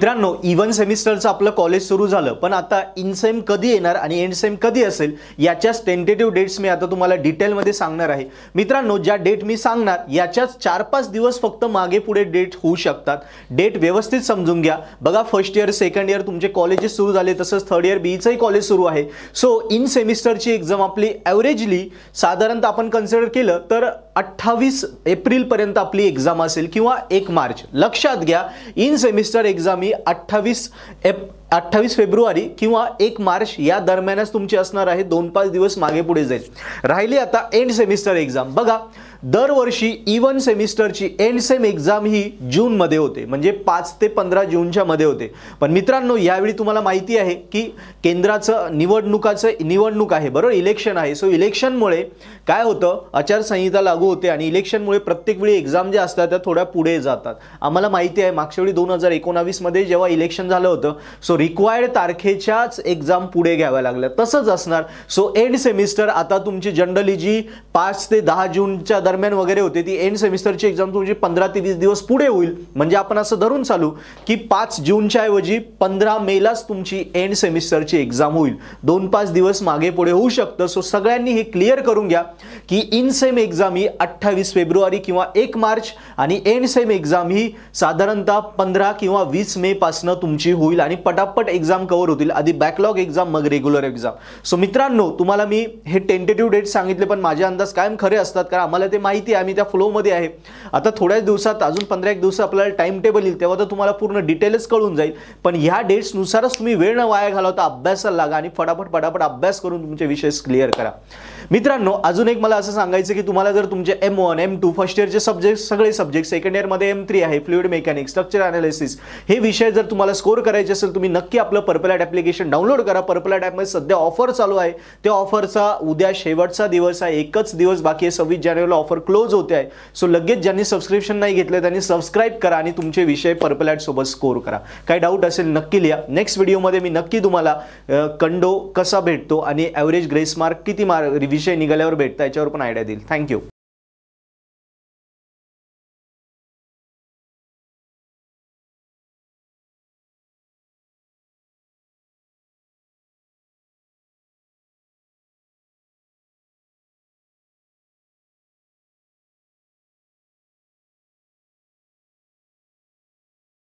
मित्रांनो, इव्हन सेमिस्टरचं आपलं कॉलेज सुरू झालं, पण आता इनसेम कधी येणार आणि एंड सेम कधी असेल याच्याच टेंटेटिव्ह डेट्स मी आता तुम्हाला डिटेलमध्ये सांगणार आहे. मित्रांनो, ज्या डेट मी सांगणार याच्याच 4-5 दिवस फक्त मागे पुढे डेट होऊ शकतात. डेट व्यवस्थित समजून घ्या. बघा, फर्स्ट इयर सेकंड इयर तुमचे कॉलेजेस सुरू झाले, तसंच थर्ड इयर बीईचंही कॉलेज सुरू आहे. सो इन सेमिस्टरची एक्झाम आपली ॲव्हरेजली साधारणतः आपण कन्सिडर केलं तर 28 एप्रिल पर्यंत आपली एक्झाम असेल किंवा 1 मार्च. लक्षात घ्या, in semester exam he 28 February किंवा 1 मार्च या दरम्यानच तुमची असणार आहे. 2-5 दिवस मागे पुढे जाईल. राहिली आता एंड सेमिस्टर एक्झाम. बघा, दरवर्षी इव्हन सेमिस्टरची एंड सेम एक्झाम ही जूनमध्ये होते, म्हणजे 5 ते 15 जूनच्या मध्ये होते. पण मित्रांनो, यावेळी तुम्हाला माहिती आहे की केंद्राचं निवडणूक आहे, बरोबर, इलेक्शन आहे. सो इलेक्शनमुळे काय होतं, आचारसंहिता लागू होते आणि इलेक्शनमुळे प्रत्येक वेळी एक्झाम ज्या असतात त्या थोड्या पुढे जातात. आम्हाला माहिती आहे, मागच्या वेळी 2019 मध्ये जेव्हा इलेक्शन झालं होतं, सो रिक्वायर्ड तारखेच्याच एक्झाम पुढे घ्याव्या लागल्या. तसंच असणार. सो एंड सेमिस्टर आता तुमची जनरली जी 5 ते 10 जूनच्या दरम्यान वगैरे होते, ती एंड सेमिस्टरची एक्झाम तुमची 15 ते 20 दिवस पुढे होईल. म्हणजे आपण असं धरून चालू की 5 जूनच्या ऐवजी 15 मेलाच तुमची एंड सेमिस्टरची एक्झाम होईल. 2-5 दिवस मागे पुढे होऊ शकतं. सो सगळ्यांनी हे क्लिअर करून घ्या की in same exam he 28 February किंवा 1 मार्च आणि एंड सेम एक्झाम ही साधारणतः 15 किंवा 20 मे पासून तुमची होईल आणि पटापट एक्झाम कव्हर होतील. आधी बॅकलॉग एक्झाम, मग रेग्युलर एक्झाम. सो मित्रांनो, तुम्हाला मी हे टेंटेटिव्ह डेट सांगितले, पण माझे अंदाज कायम खरे असतात, कारण आम्हाला ते माहिती आहे, आम्ही त्या फ्लोमध्ये आहे. आता थोड्याच दिवसात, अजून 15-1 दिवस आपल्याला टाइम टेबल येईल, तेव्हा तर तुम्हाला पूर्ण डिटेलच कळून जाईल. पण ह्या डेट्सनुसारच तुम्ही वेळ न वाया घालवता अभ्यासाला लागा आणि फटाफट अभ्यास करून तुमचे विषय क्लिअर करा. मित्रांनो, अजून एक मला असं सांगायचं की तुम्हाला जर तुमचे M1, M2 फर्स्ट इयरचे सब्जेक्ट, सगळे सब्जेक्ट, सेकंड इयरमध्ये M3 आहे, फ्लुइड मेकॅनिक्स, स्ट्रक्चर अनालिसिस, हे विषय जर तुम्हाला स्कोर करायचे असेल, तुम्ही नक्की आपलं पर्पल ॲट ॲप्लिकेशन डाउनलोड करा. पर्पल ॲट ॲपमध्ये सध्या ऑफर चालू आहे. त्या ऑफरचा उद्या शेवटचा दिवस आहे. एकच दिवस बाकी आहे. 26 जानेवारीला ऑफर क्लोज होते आहे. सो लगेच ज्यांनी सबस्क्रिप्शन नाही घेतलं त्यांनी सबस्क्राईब करा आणि तुमचे विषय पर्पल ॲट सोबत स्कोर करा. काही डाऊट असेल नक्की लिहा. नेक्स्ट व्हिडिओमध्ये मी नक्की तुम्हाला कंडो कसा भेटतो आणि ॲव्हरेज ग्रेस मार्क किती विषय निघाल्यावर भेटता याच्यावर पण आयडिया देईल. थँक्यू.